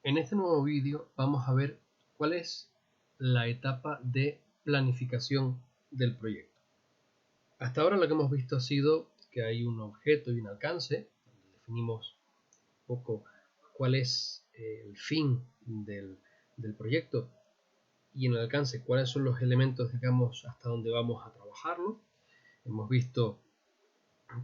En este nuevo vídeo vamos a ver cuál es la etapa de planificación del proyecto. Hasta ahora lo que hemos visto ha sido que hay un objeto y un alcance, donde definimos un poco cuál es el fin del proyecto y en el alcance cuáles son los elementos, digamos, hasta dónde vamos a trabajarlo. Hemos visto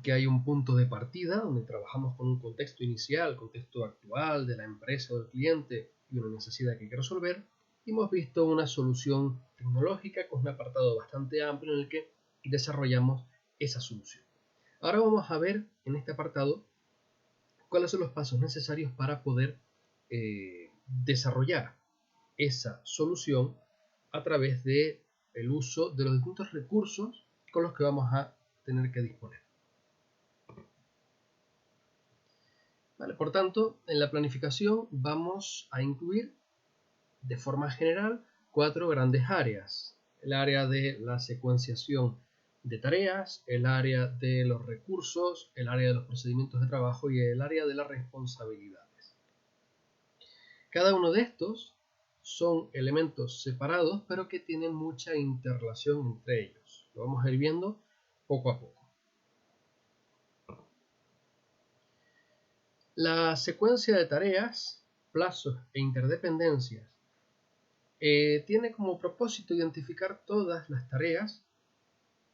que hay un punto de partida donde trabajamos con un contexto inicial, contexto actual de la empresa o del cliente y una necesidad que hay que resolver. Y hemos visto una solución tecnológica con un apartado bastante amplio en el que desarrollamos esa solución. Ahora vamos a ver en este apartado cuáles son los pasos necesarios para poder desarrollar esa solución a través del uso de los distintos recursos con los que vamos a tener que disponer. Vale, por tanto, en la planificación vamos a incluir de forma general 4 grandes áreas. El área de la secuenciación de tareas, el área de los recursos, el área de los procedimientos de trabajo y el área de las responsabilidades. Cada uno de estos son elementos separados pero que tienen mucha interrelación entre ellos. Lo vamos a ir viendo poco a poco. La secuencia de tareas, plazos e interdependencias tiene como propósito identificar todas las tareas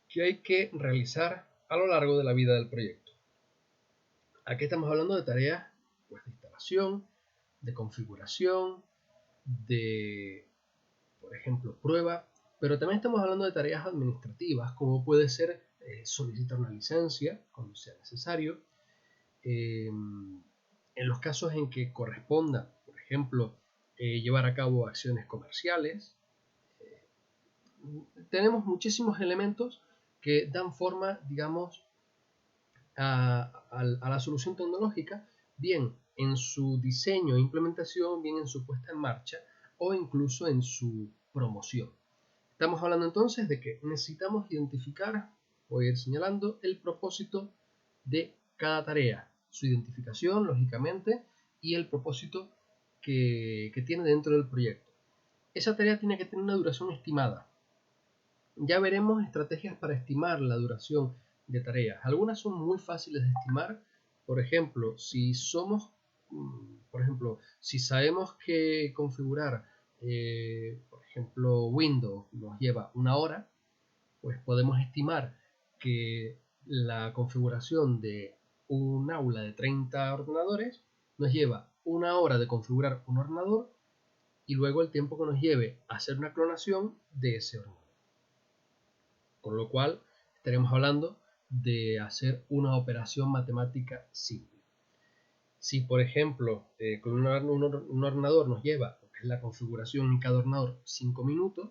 que hay que realizar a lo largo de la vida del proyecto. Aquí estamos hablando de tareas pues, de instalación, de configuración, de, por ejemplo, prueba, pero también estamos hablando de tareas administrativas, como puede ser solicitar una licencia cuando sea necesario, en los casos en que corresponda, por ejemplo, llevar a cabo acciones comerciales. Tenemos muchísimos elementos que dan forma, digamos, a la solución tecnológica, bien en su diseño e implementación, bien en su puesta en marcha o incluso en su promoción. Estamos hablando entonces de que necesitamos identificar, voy a ir señalando, el propósito de cada tarea, su identificación, lógicamente, y el propósito que tiene dentro del proyecto. Esa tarea tiene que tener una duración estimada. Ya veremos estrategias para estimar la duración de tareas. Algunas son muy fáciles de estimar. Por ejemplo, si sabemos que configurar, por ejemplo, Windows nos lleva 1 hora, pues podemos estimar que la configuración de un aula de 30 ordenadores nos lleva 1 hora de configurar un ordenador y luego el tiempo que nos lleve a hacer una clonación de ese ordenador. Con lo cual estaremos hablando de hacer una operación matemática simple. Si por ejemplo con un ordenador nos lleva, lo que es la configuración en cada ordenador, 5 minutos,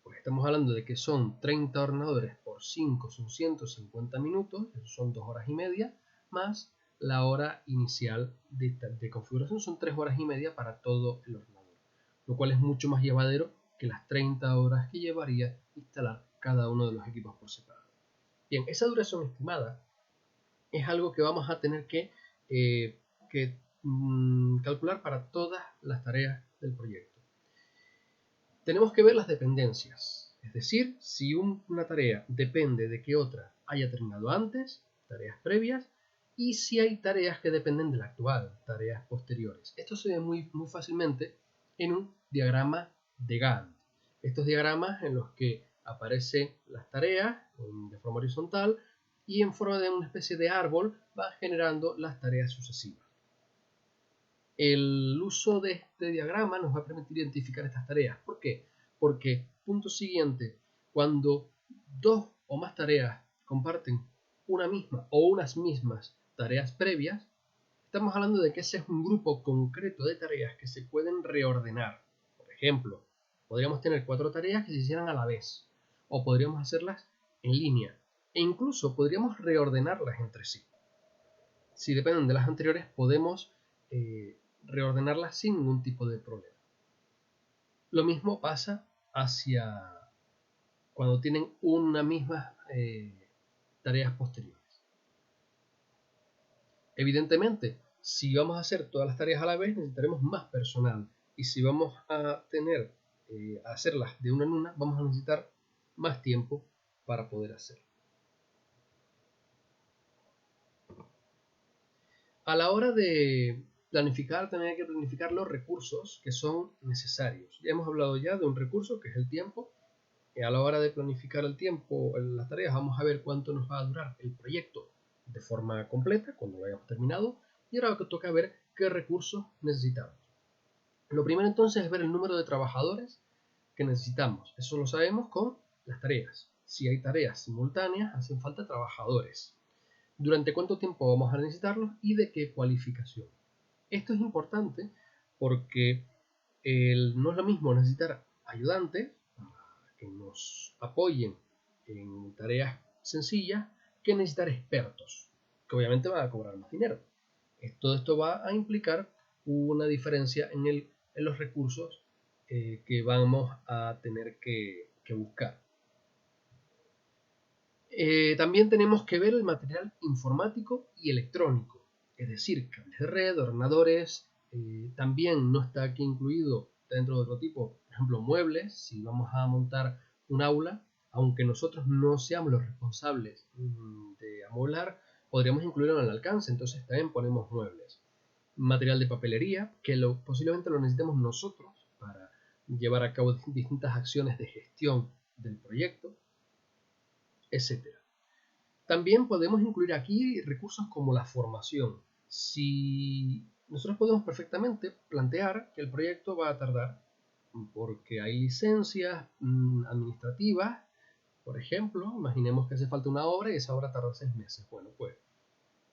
pues estamos hablando de que son 30 ordenadores por 5, son 150 minutos, eso son 2 horas y media, más la hora inicial de configuración, son 3 horas y media para todo el ordenador, lo cual es mucho más llevadero que las 30 horas que llevaría instalar cada uno de los equipos por separado. Bien, esa duración estimada es algo que vamos a tener que calcular para todas las tareas del proyecto. Tenemos que ver las dependencias, es decir, si una tarea depende de que otra haya terminado antes, tareas previas, y si hay tareas que dependen de la actual, tareas posteriores. Esto se ve muy fácilmente en un diagrama de Gantt. Estos diagramas en los que aparecen las tareas de forma horizontal y en forma de una especie de árbol va generando las tareas sucesivas. El uso de este diagrama nos va a permitir identificar estas tareas. ¿Por qué? Porque, punto siguiente, cuando 2 o más tareas comparten una misma o unas mismas tareas previas, estamos hablando de que ese es un grupo concreto de tareas que se pueden reordenar. Por ejemplo, podríamos tener 4 tareas que se hicieran a la vez, o podríamos hacerlas en línea, e incluso podríamos reordenarlas entre sí. Si dependen de las anteriores, podemos reordenarlas sin ningún tipo de problema. Lo mismo pasa hacia cuando tienen una misma tareas posteriores. Evidentemente, Si vamos a hacer todas las tareas a la vez, necesitaremos más personal. Y si vamos a tener a hacerlas de una en una, vamos a necesitar más tiempo para poder hacerlo. A la hora de planificar, también hay que planificar los recursos que son necesarios. Ya hemos hablado ya de un recurso que es el tiempo. A la hora de planificar el tiempo, las tareas, vamos a ver cuánto nos va a durar el proyecto de forma completa cuando lo hayamos terminado. Y ahora toca ver qué recursos necesitamos. Lo primero entonces es ver el número de trabajadores que necesitamos. Eso lo sabemos con las tareas. Si hay tareas simultáneas, hacen falta trabajadores. Durante cuánto tiempo vamos a necesitarlos y de qué cualificación. Esto es importante porque no es lo mismo necesitar ayudantes para que nos apoyen en tareas sencillas que necesitar expertos, que obviamente van a cobrar más dinero. Todo esto va a implicar una diferencia en los recursos que vamos a tener que buscar. También tenemos que ver el material informático y electrónico, es decir, cables de red, ordenadores. También no está aquí incluido dentro de otro tipo, por ejemplo, muebles. Si vamos a montar un aula, aunque nosotros no seamos los responsables de amoblar, podríamos incluirlo en el alcance, entonces también ponemos muebles. Material de papelería, que posiblemente lo necesitemos nosotros para llevar a cabo distintas acciones de gestión del proyecto, etc. También podemos incluir aquí recursos como la formación. Si nosotros podemos perfectamente plantear que el proyecto va a tardar porque hay licencias administrativas, por ejemplo, imaginemos que hace falta una obra y esa obra tarda 6 meses. Bueno, pues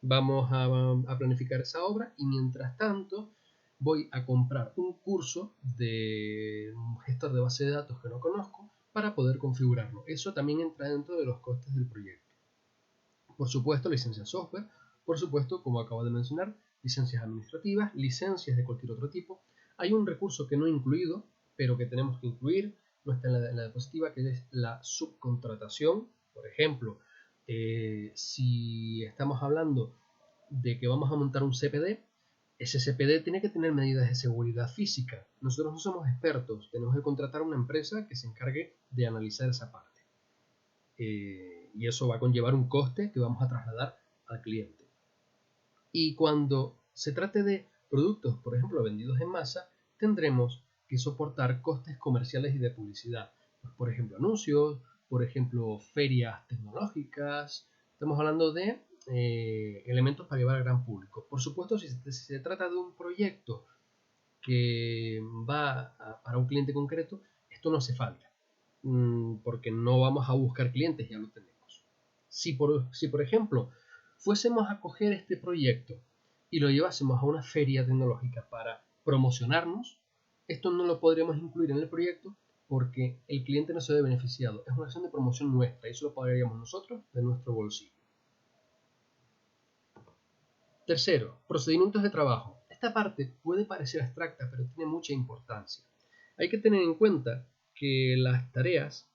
vamos a planificar esa obra y mientras tanto voy a comprar un curso de un gestor de base de datos que no conozco para poder configurarlo. Eso también entra dentro de los costes del proyecto. Por supuesto, licencias software, por supuesto, como acabo de mencionar, licencias administrativas, licencias de cualquier otro tipo. Hay un recurso que no he incluido, pero que tenemos que incluir, no está en la diapositiva, que es la subcontratación. Por ejemplo, si estamos hablando de que vamos a montar un CPD, ese CPD tiene que tener medidas de seguridad física. Nosotros no somos expertos, tenemos que contratar a una empresa que se encargue de analizar esa parte. Y eso va a conllevar un coste que vamos a trasladar al cliente. Y cuando se trate de productos, por ejemplo, vendidos en masa, tendremos que soportar costes comerciales y de publicidad. Pues, por ejemplo, anuncios, por ejemplo, ferias tecnológicas. Estamos hablando de elementos para llevar al gran público. Por supuesto, si se trata de un proyecto que va para un cliente concreto, esto no hace falta, porque no vamos a buscar clientes, ya lo tenemos. Si por ejemplo fuésemos a coger este proyecto y lo llevásemos a una feria tecnológica para promocionarnos, esto no lo podríamos incluir en el proyecto porque el cliente no se ve beneficiado. Es una acción de promoción nuestra y eso lo pagaríamos nosotros de nuestro bolsillo. Tercero, procedimientos de trabajo. Esta parte puede parecer abstracta, pero tiene mucha importancia. Hay que tener en cuenta que las tareas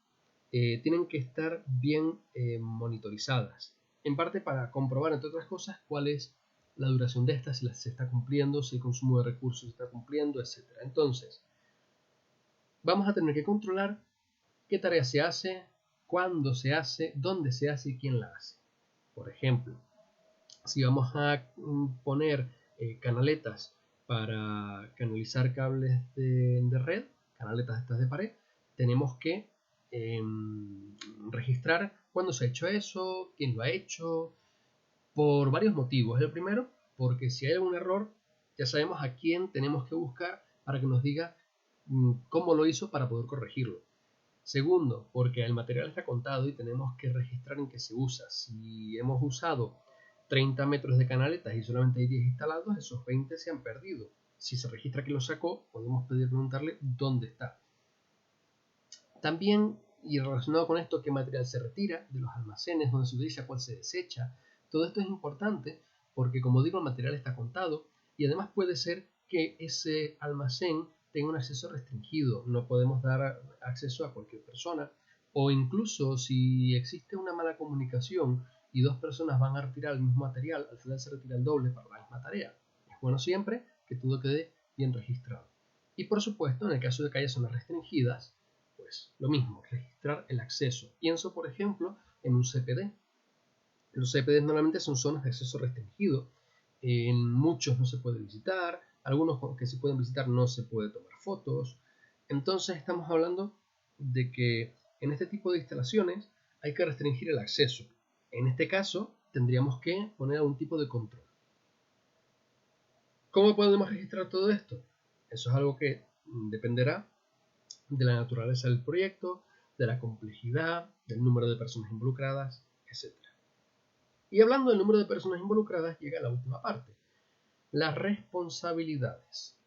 tienen que estar bien monitorizadas, en parte para comprobar, entre otras cosas, cuál es la duración de estas, si se está cumpliendo, si el consumo de recursos se está cumpliendo, etc. Entonces, vamos a tener que controlar qué tarea se hace, cuándo se hace, dónde se hace y quién la hace. Por ejemplo, si vamos a poner canaletas para canalizar cables de red, canaletas estas de pared, tenemos que registrar cuándo se ha hecho eso, quién lo ha hecho, por varios motivos. El primero, porque si hay algún error, ya sabemos a quién tenemos que buscar para que nos diga cómo lo hizo para poder corregirlo. Segundo, porque el material está contado y tenemos que registrar en qué se usa. Si hemos usado 30 metros de canaletas y solamente hay 10 instalados, esos 20 se han perdido. Si se registra que lo sacó, podemos preguntarle dónde está. También, y relacionado con esto, qué material se retira de los almacenes, dónde se utiliza, cuál se desecha. Todo esto es importante porque, como digo, el material está contado y además puede ser que ese almacén tenga un acceso restringido. No podemos dar acceso a cualquier persona, o incluso si existe una mala comunicación y dos personas van a retirar el mismo material, al final se retira el doble para la misma tarea. bueno siempre que todo quede bien registrado. Y por supuesto, en el caso de que haya zonas restringidas, pues lo mismo, registrar el acceso. Pienso, por ejemplo, en un CPD. Los CPD normalmente son zonas de acceso restringido. En muchos no se puede visitar, algunos que se pueden visitar no se puede tomar fotos. Entonces estamos hablando de que en este tipo de instalaciones hay que restringir el acceso. En este caso tendríamos que poner algún tipo de control. ¿Cómo podemos registrar todo esto? Eso es algo que dependerá de la naturaleza del proyecto, de la complejidad, del número de personas involucradas, etc. Y hablando del número de personas involucradas, llega la última parte, las responsabilidades.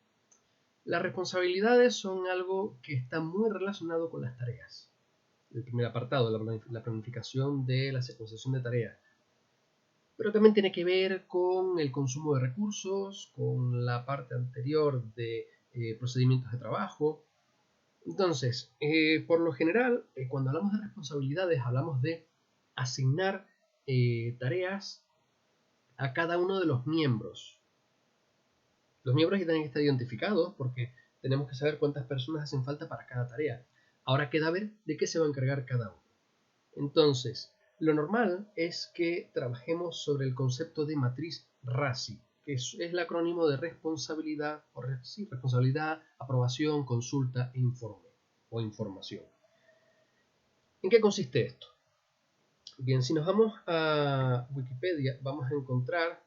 Las responsabilidades son algo que está muy relacionado con las tareas. El primer apartado, la planificación de la secuenciación de tareas. Pero también tiene que ver con el consumo de recursos, con la parte anterior de procedimientos de trabajo. Entonces, por lo general, cuando hablamos de responsabilidades, hablamos de asignar tareas a cada uno de los miembros. Los miembros ya tienen que estar identificados porque tenemos que saber cuántas personas hacen falta para cada tarea. Ahora queda ver de qué se va a encargar cada uno. Entonces, lo normal es que trabajemos sobre el concepto de matriz RACI, que es el acrónimo de responsabilidad, responsabilidad, aprobación, consulta e informe o información. ¿En qué consiste esto? Bien, si nos vamos a Wikipedia, vamos a encontrar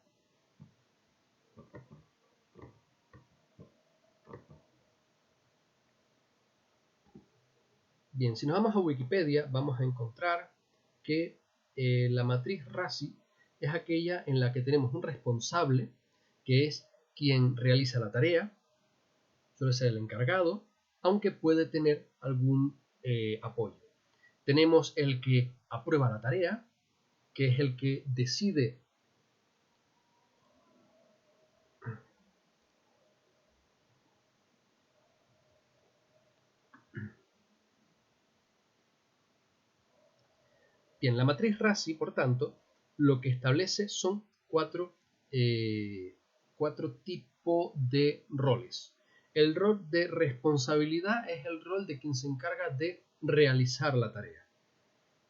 que la matriz RACI es aquella en la que tenemos un responsable, que es quien realiza la tarea, suele ser el encargado, aunque puede tener algún apoyo. Tenemos el que aprueba la tarea, que es el que decide Bien, la matriz RACI, por tanto, lo que establece son cuatro tipos de roles. El rol de responsabilidad es el rol de quien se encarga de realizar la tarea.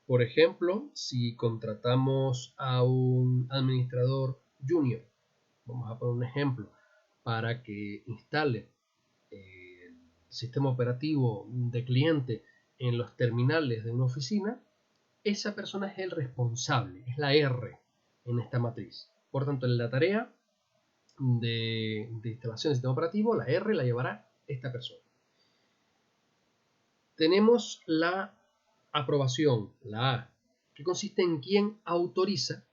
Por ejemplo, si contratamos a un administrador junior, vamos a poner un ejemplo, para que instale el sistema operativo de cliente en los terminales de una oficina, esa persona es el responsable, es la R en esta matriz. Por tanto, en la tarea de instalación del sistema operativo, la R la llevará esta persona. Tenemos la aprobación, la A, que consiste en quien autoriza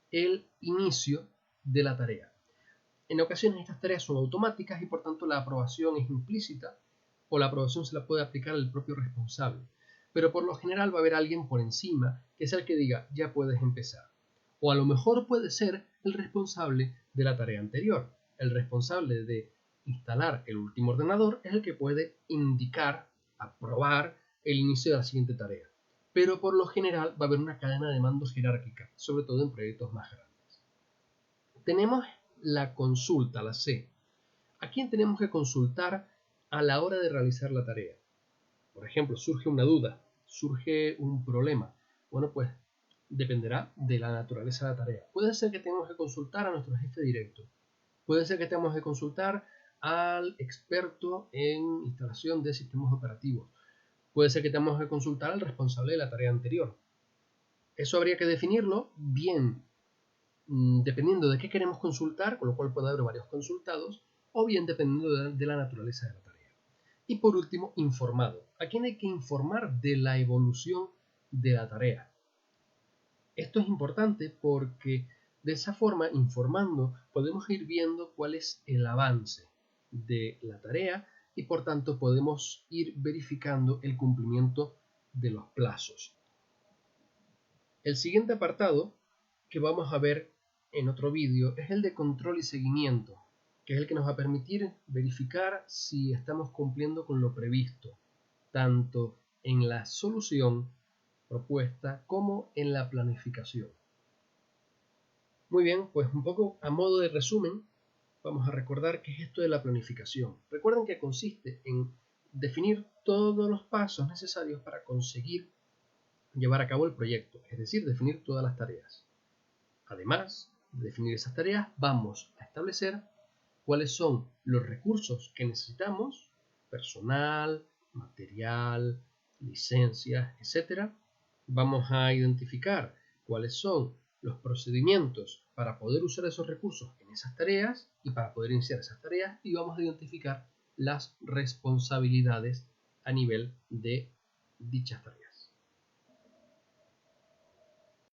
el inicio de la tarea. En ocasiones estas tareas son automáticas y por tanto la aprobación es implícita o la aprobación se la puede aplicar al propio responsable. Pero por lo general va a haber alguien por encima que es el que diga ya puedes empezar. O a lo mejor puede ser el responsable de la tarea anterior. El responsable de instalar el último ordenador es el que puede indicar, aprobar el inicio de la siguiente tarea. Pero por lo general va a haber una cadena de mandos jerárquica, sobre todo en proyectos más grandes. Tenemos la consulta, la C. ¿A quién tenemos que consultar a la hora de realizar la tarea? Por ejemplo, surge una duda, surge un problema. Bueno, pues dependerá de la naturaleza de la tarea. Puede ser que tengamos que consultar a nuestro jefe directo. Puede ser que tengamos que consultar al experto en instalación de sistemas operativos. Puede ser que tengamos que consultar al responsable de la tarea anterior. Eso habría que definirlo bien, dependiendo de qué queremos consultar, con lo cual puede haber varios consultados, o bien dependiendo de la naturaleza de la tarea. Y por último, informado. ¿A quién hay que informar de la evolución de la tarea? Esto es importante porque de esa forma, informando, podemos ir viendo cuál es el avance de la tarea y por tanto podemos ir verificando el cumplimiento de los plazos. El siguiente apartado que vamos a ver en otro vídeo es el de control y seguimiento, que es el que nos va a permitir verificar si estamos cumpliendo con lo previsto, tanto en la solución propuesta como en la planificación. Muy bien, pues un poco a modo de resumen, vamos a recordar qué es esto de la planificación. Recuerden que consiste en definir todos los pasos necesarios para conseguir llevar a cabo el proyecto, es decir, definir todas las tareas. Además de definir esas tareas, vamos a establecer cuáles son los recursos que necesitamos, personal, material, licencias, etc. Vamos a identificar cuáles son los procedimientos para poder usar esos recursos en esas tareas y para poder iniciar esas tareas, y vamos a identificar las responsabilidades a nivel de dichas tareas.